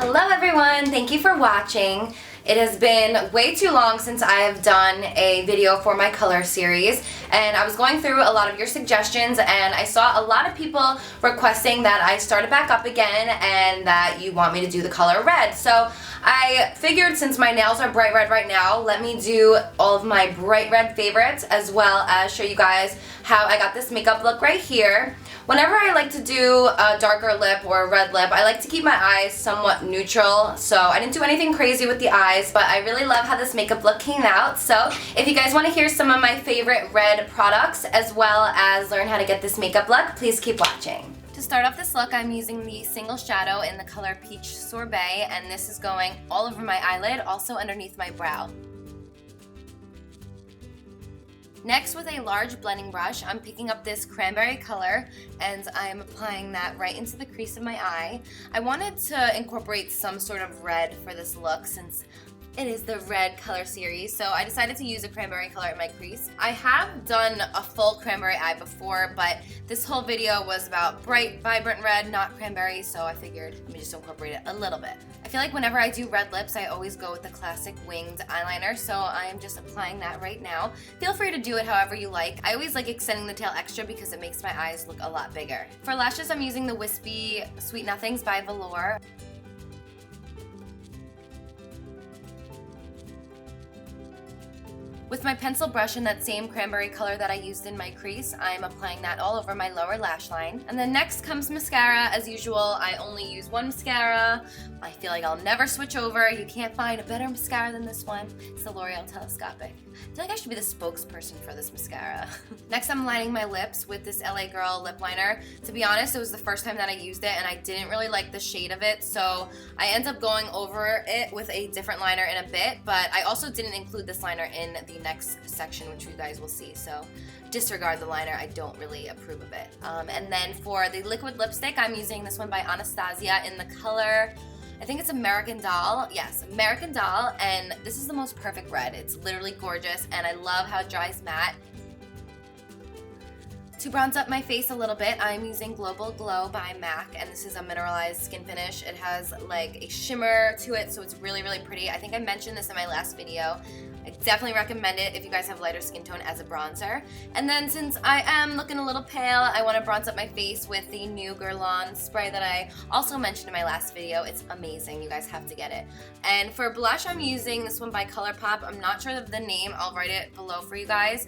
Hello everyone, thank you for watching. It has been way too long since I have done a video for my color series, and I was going through a lot of your suggestions and I saw a lot of people requesting that I start it back up again and that you want me to do the color red. So I figured since my nails are bright red right now, let me do all of my bright red favorites as well as show you guys how I got this makeup look right here. Whenever I like to do a darker lip or a red lip, I like to keep my eyes somewhat neutral, so I didn't do anything crazy with the eyes, but I really love how this makeup look came out. So if you guys want to hear some of my favorite red products as well as learn how to get this makeup look, please keep watching. To start off this look, I'm using the single shadow in the color Peach Sorbet, and this is going all over my eyelid, also underneath my brow. Next, with a large blending brush, I'm picking up this cranberry color and I'm applying that right into the crease of my eye. I wanted to incorporate some sort of red for this look since it is the red color series, so I decided to use a cranberry color at my crease. I have done a full cranberry eye before, but this whole video was about bright, vibrant red, not cranberry, so I figured let me just incorporate it a little bit. I feel like whenever I do red lips, I always go with the classic winged eyeliner, so I am just applying that right now. Feel free to do it however you like. I always like extending the tail extra because it makes my eyes look a lot bigger. For lashes, I'm using the Wispy Sweet Nothings by Velour. With my pencil brush in that same cranberry color that I used in my crease, I'm applying that all over my lower lash line. And then next comes mascara. As usual, I only use one mascara. I feel like I'll never switch over. You can't find a better mascara than this one. It's the L'Oreal Telescopic. I feel like I should be the spokesperson for this mascara. Next, I'm lining my lips with this LA Girl lip liner. To be honest, it was the first time that I used it and I didn't really like the shade of it, so I ended up going over it with a different liner in a bit, but I also didn't include this liner in the next section, which you guys will see, so disregard the liner. I don't really approve of it. And then for the liquid lipstick, I'm using this one by Anastasia in the color, I think it's American Doll. Yes, American Doll, and this is the most perfect red. It's literally gorgeous, and I love how it dries matte. To bronze up my face a little bit, I'm using Global Glow by MAC, and this is a mineralized skin finish. It has like a shimmer to it, so it's really, really pretty. I think I mentioned this in my last video. I definitely recommend it if you guys have lighter skin tone as a bronzer. And then since I am looking a little pale, I want to bronze up my face with the new Guerlain spray that I also mentioned in my last video. It's amazing. You guys have to get it. And for blush, I'm using this one by ColourPop. I'm not sure of the name. I'll write it below for you guys.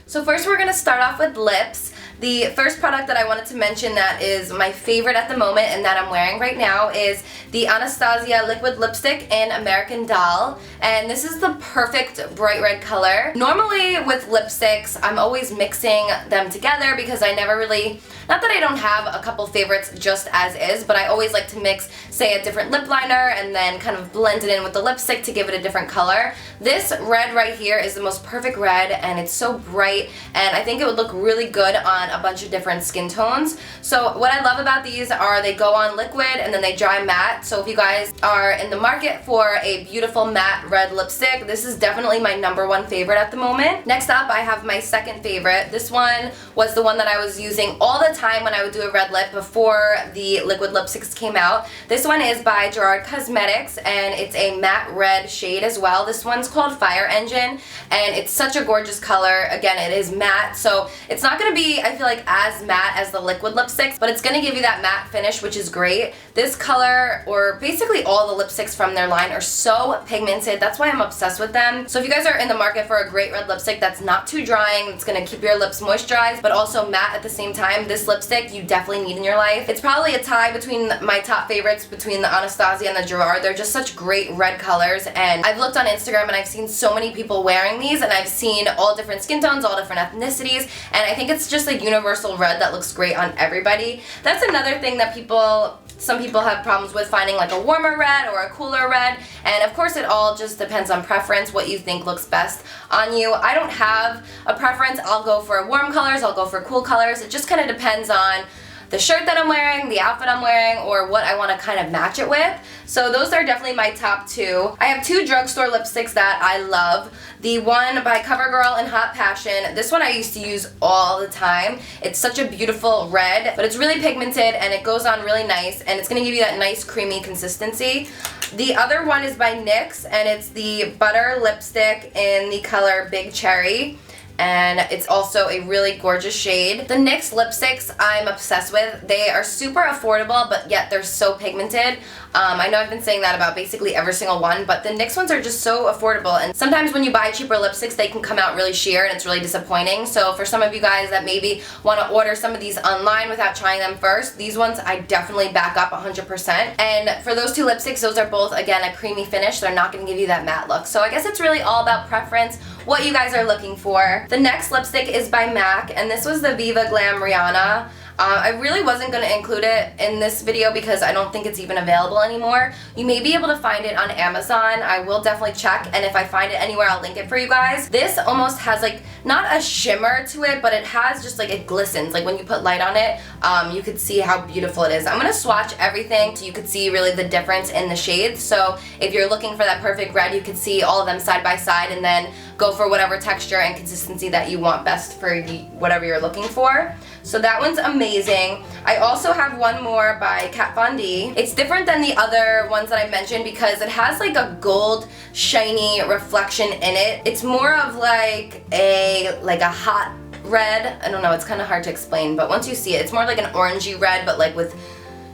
So first we're going to start off with lips. The first product that I wanted to mention that is my favorite at the moment and that I'm wearing right now is the Anastasia liquid lipstick in American Doll, and this is the perfect bright red color. Normally with lipsticks, I'm always mixing them together because I never really, not that I don't have a couple favorites just as is, but I always like to mix, say, a different lip liner and then kind of blend it in with the lipstick to give it a different color. This red right here is the most perfect red, and it's so bright, and I think it would look really good on a bunch of different skin tones. So what I love about these are they go on liquid and then they dry matte. So if you guys are in the market for a beautiful matte red lipstick, this is definitely my #1 favorite at the moment. Next up, I have my second favorite. This one was the one that I was using all the time when I would do a red lip before the liquid lipsticks came out. This one is by Gerard Cosmetics, and it's a matte red shade as well. This one's called Fire Engine, and it's such a gorgeous color. Again, it is matte, so it's not going to be, I feel like, as matte as the liquid lipsticks, but it's going to give you that matte finish, which is great. This color, or basically all the lipsticks from their line, are so pigmented. That's why I'm obsessed with them. So if you guys are in the market for a great red lipstick that's not too drying, it's going to keep your lips moisturized, but also matte at the same time, this lipstick you definitely need in your life. It's probably a tie between my top favorites between the Anastasia and the Gerard. They're just such great red colors, and I've looked on Instagram and I've seen so many people wearing these, and I've seen all different skin tones, all different ethnicities, and I think it's just a universal red that looks great on everybody. That's another thing that some people have problems with, finding like a warmer red or a cooler red, and of course it all just depends on preference, what you think looks best on you. I don't have a preference. I'll go for warm colors, I'll go for cool colors. It just kind of depends on the shirt that I'm wearing, the outfit I'm wearing, or what I want to kind of match it with. So those are definitely my top two. I have two drugstore lipsticks that I love. The one by CoverGirl in Hot Passion. This one I used to use all the time. It's such a beautiful red, but it's really pigmented and it goes on really nice, and it's going to give you that nice creamy consistency. The other one is by NYX, and it's the Butter Lipstick in the color Big Cherry. And it's also a really gorgeous shade. The NYX lipsticks I'm obsessed with. They are super affordable, but yet they're so pigmented. I know I've been saying that about basically every single one, but the NYX ones are just so affordable, and sometimes when you buy cheaper lipsticks, they can come out really sheer and it's really disappointing. So for some of you guys that maybe want to order some of these online without trying them first, these ones I definitely back up 100%. And for those two lipsticks, those are both, again, a creamy finish. They're not going to give you that matte look. So I guess it's really all about preference, what you guys are looking for. The next lipstick is by MAC, and this was the Viva Glam Rihanna. I really wasn't going to include it in this video because I don't think it's even available anymore. You may be able to find it on Amazon. I will definitely check, and if I find it anywhere, I'll link it for you guys. This almost has like, not a shimmer to it, but it has just like, it glistens. Like when you put light on it, you could see how beautiful it is. I'm going to swatch everything so you could see really the difference in the shades. So if you're looking for that perfect red, you could see all of them side by side and then go for whatever texture and consistency that you want best for whatever you're looking for. So that one's amazing. I also have one more by Kat Von D. It's different than the other ones that I mentioned because it has like a gold shiny reflection in it. It's more of like a hot red. I don't know, it's kind of hard to explain, but once you see it, it's more like an orangey red, but like with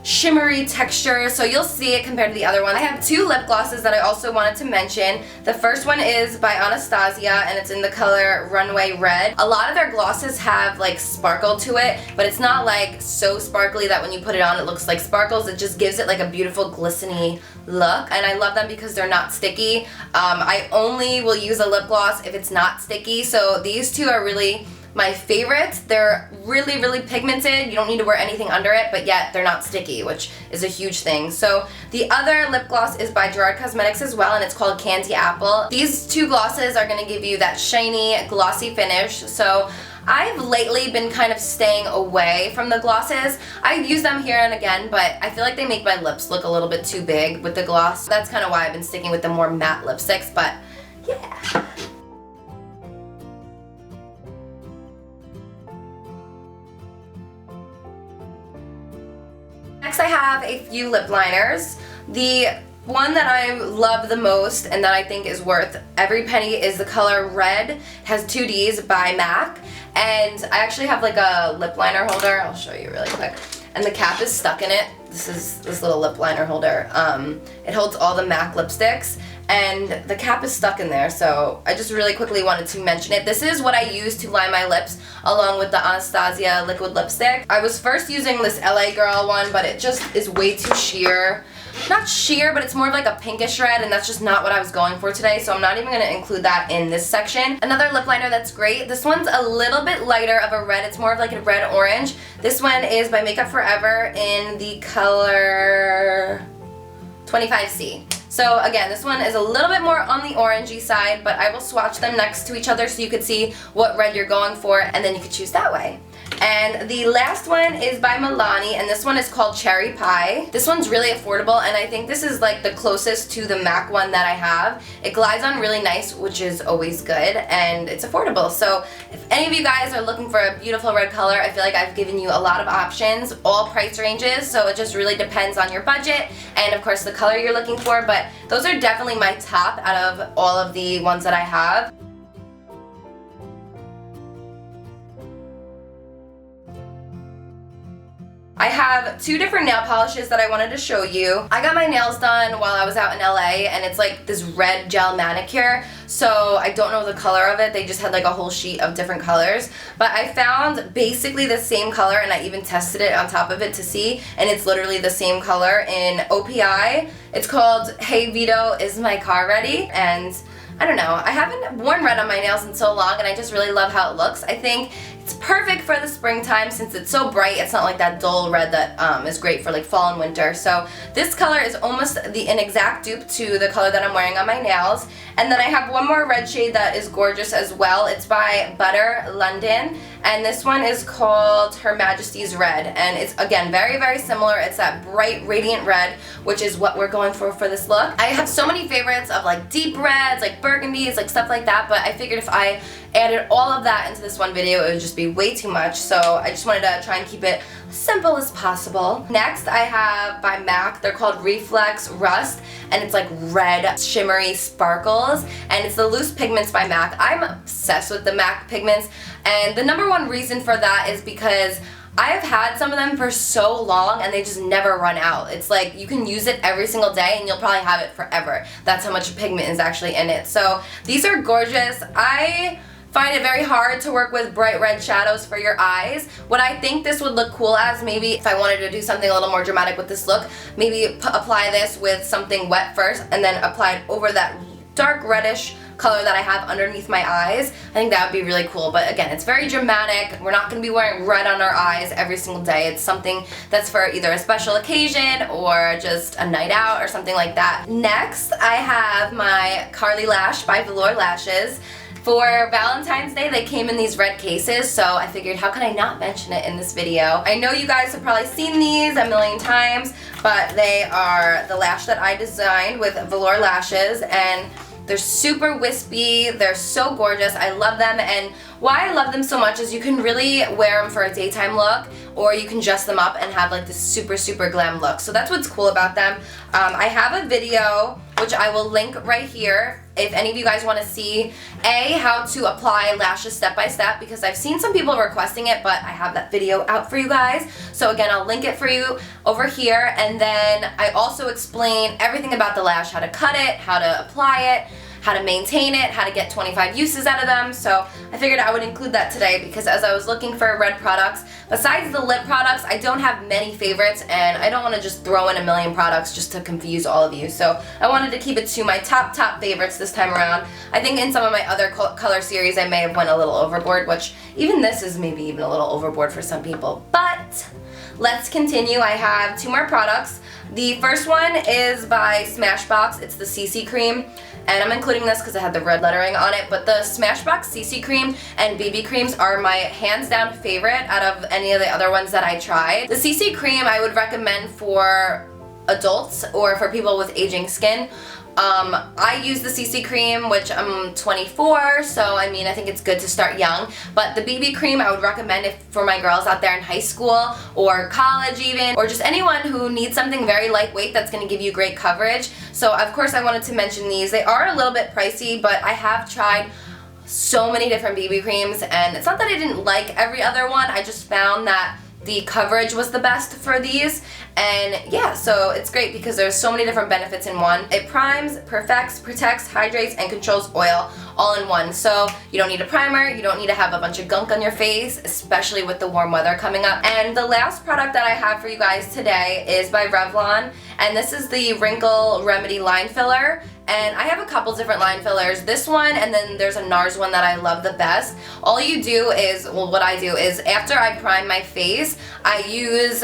shimmery texture, so you'll see it compared to the other one. I have two lip glosses that I also wanted to mention. The first one is by Anastasia, and it's in the color Runway Red. A lot of their glosses have like sparkle to it, but it's not like so sparkly that when you put it on it looks like sparkles. It just gives it like a beautiful glistening look, and I love them because they're not sticky. I only will use a lip gloss if it's not sticky, so these two are really my favorites. They're really, really pigmented. You don't need to wear anything under it, but yet they're not sticky, which is a huge thing. So the other lip gloss is by Gerard Cosmetics as well, and it's called Candy Apple. These two glosses are going to give you that shiny, glossy finish. So I've lately been kind of staying away from the glosses. I use them here and again, but I feel like they make my lips look a little bit too big with the gloss. That's kind of why I've been sticking with the more matte lipsticks, but yeah. Next I have a few lip liners. The one that I love the most and that I think is worth every penny is the color Red. It has 2 Ds by MAC, and I actually have like a lip liner holder. I'll show you really quick. And the cap is stuck in it. This is this little lip liner holder. It holds all the MAC lipsticks, and the cap is stuck in there, so I just really quickly wanted to mention it. This is what I use to line my lips along with the Anastasia liquid lipstick. I was first using this LA Girl one, but it just is way too sheer. Not sheer, but it's more of like a pinkish red, and that's just not what I was going for today, so I'm not even going to include that in this section. Another lip liner that's great, this one's a little bit lighter of a red. It's more of like a red-orange. This one is by Makeup Forever in the color 25C. So again, this one is a little bit more on the orangey side, but I will swatch them next to each other so you could see what red you're going for, and then you could choose that way. And the last one is by Milani, and this one is called Cherry Pie. This one's really affordable, and I think this is like the closest to the MAC one that I have. It glides on really nice, which is always good, and it's affordable. So if any of you guys are looking for a beautiful red color, I feel like I've given you a lot of options, all price ranges, so it just really depends on your budget and of course the color you're looking for, but those are definitely my top out of all of the ones that I have. I have 2 different nail polishes that I wanted to show you. I got my nails done while I was out in LA, and it's like this red gel manicure, so I don't know the color of it. They just had like a whole sheet of different colors, but I found basically the same color, and I even tested it on top of it to see, and it's literally the same color in OPI. It's called Hey Vito, Is My Car Ready? And I don't know, I haven't worn red on my nails in so long, and I just really love how it looks. I think It's perfect for the springtime since it's so bright. It's not like that dull red that is great for like fall and winter. So this color is almost an exact dupe to the color that I'm wearing on my nails. And then I have one more red shade that is gorgeous as well. It's by Butter London, and this one is called Her Majesty's Red. And it's, again, very, very similar. It's that bright, radiant red, which is what we're going for this look. I have so many favorites of like deep reds, like burgundies, like stuff like that, but I figured if I added all of that into this one video, it would just be way too much. So I just wanted to try and keep it simple as possible. Next, I have by MAC. They're called Reflex Rust, and it's like red shimmery sparkles, and it's the loose pigments by MAC. I'm obsessed with the MAC pigments, and the number one reason for that is because I've had some of them for so long and they just never run out. It's like you can use it every single day and you'll probably have it forever. That's how much pigment is actually in it. So these are gorgeous. I find it very hard to work with bright red shadows for your eyes. What I think this would look cool as, maybe if I wanted to do something a little more dramatic with this look, maybe apply this with something wet first and then apply it over that dark reddish color that I have underneath my eyes. I think that would be really cool, but again, it's very dramatic. We're not going to be wearing red on our eyes every single day. It's something that's for either a special occasion or just a night out or something like that. Next, I have my Carly Lash by Velour Lashes. For Valentine's Day, they came in these red cases, so I figured how can I not mention it in this video. I know you guys have probably seen these a million times, but they are the lash that I designed with Velour Lashes, and they're super wispy. They're so gorgeous. I love them, and why I love them so much is you can really wear them for a daytime look, or you can dress them up and have like this super, super glam look. So that's what's cool about them. I have a video, which I will link right here, if any of you guys want to see, how to apply lashes step by step, because I've seen some people requesting it, but I have that video out for you guys. So again, I'll link it for you over here, and then I also explain everything about the lash, how to cut it, how to apply it, how to maintain it, how to get 25 uses out of them. So I figured I would include that today because as I was looking for red products, besides the lip products, I don't have many favorites, and I don't want to just throw in a million products just to confuse all of you. So I wanted to keep it to my top favorites this time around. I think in some of my other color series I may have went a little overboard, which even this is maybe even a little overboard for some people. But let's continue. I have two more products. The first one is by Smashbox. It's the CC Cream, and I'm including this because it had the red lettering on it, but the Smashbox CC Cream and BB creams are my hands down favorite out of any of the other ones that I tried. The CC Cream I would recommend for adults or for people with aging skin. I use the CC cream, which I'm 24, so I mean I think it's good to start young, but the BB cream I would recommend if for my girls out there in high school or college even, or just anyone who needs something very lightweight that's going to give you great coverage. So of course I wanted to mention these. They are a little bit pricey, but I have tried so many different BB creams, and it's not that I didn't like every other one, I just found that the coverage was the best for these, and yeah, so it's great because there's so many different benefits in one. It primes, perfects, protects, hydrates, and controls oil all in one. So you don't need a primer, you don't need to have a bunch of gunk on your face, especially with the warm weather coming up. And the last product that I have for you guys today is by Revlon, and this is the Wrinkle Remedy Line Filler. And I have a couple different line fillers. This one, and then there's a NARS one that I love the best. All you do is, well, what I do is after I prime my face, I use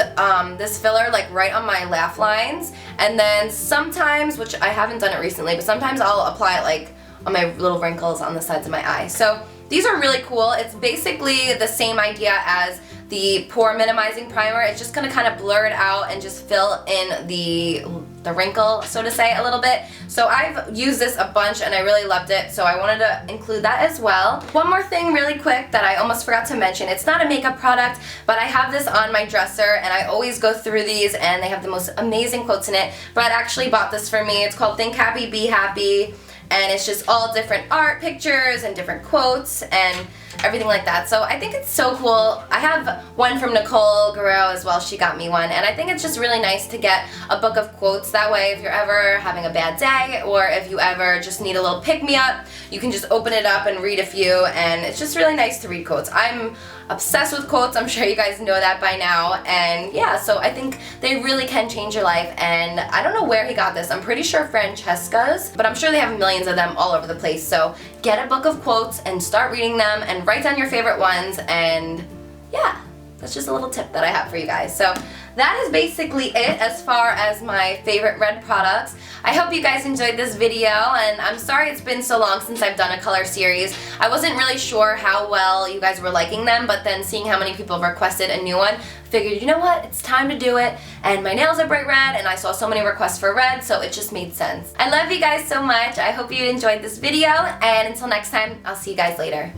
this filler like right on my laugh lines, and then sometimes, which I haven't done it recently, but sometimes I'll apply it like on my little wrinkles on the sides of my eye. So these are really cool. It's basically the same idea as the pore minimizing primer. It's just gonna kind of blur it out and just fill in the wrinkle, so to say, a little bit. So I've used this a bunch and I really loved it, so I wanted to include that as well. One more thing really quick that I almost forgot to mention. It's not a makeup product, but I have this on my dresser and I always go through these and they have the most amazing quotes in it. Brad actually bought this for me. It's called Think Happy, Be Happy, and it's just all different art pictures and different quotes and everything like that. So I think it's so cool. I have one from Nicole Guerrero as well. She got me one, and I think it's just really nice to get a book of quotes. That way if you're ever having a bad day or if you ever just need a little pick-me-up, you can just open it up and read a few, and it's just really nice to read quotes. I'm obsessed with quotes. I'm sure you guys know that by now, and yeah, so I think they really can change your life. And I don't know where he got this. I'm pretty sure Francesca's, but I'm sure they have millions of them all over the place. So get a book of quotes and start reading them and write down your favorite ones, and yeah, that's just a little tip that I have for you guys. So that is basically it as far as my favorite red products. I hope you guys enjoyed this video, and I'm sorry it's been so long since I've done a color series. I wasn't really sure how well you guys were liking them, but then seeing how many people requested a new one, figured, you know what, it's time to do it. And my nails are bright red, and I saw so many requests for red, so it just made sense. I love you guys so much. I hope you enjoyed this video, and until next time, I'll see you guys later.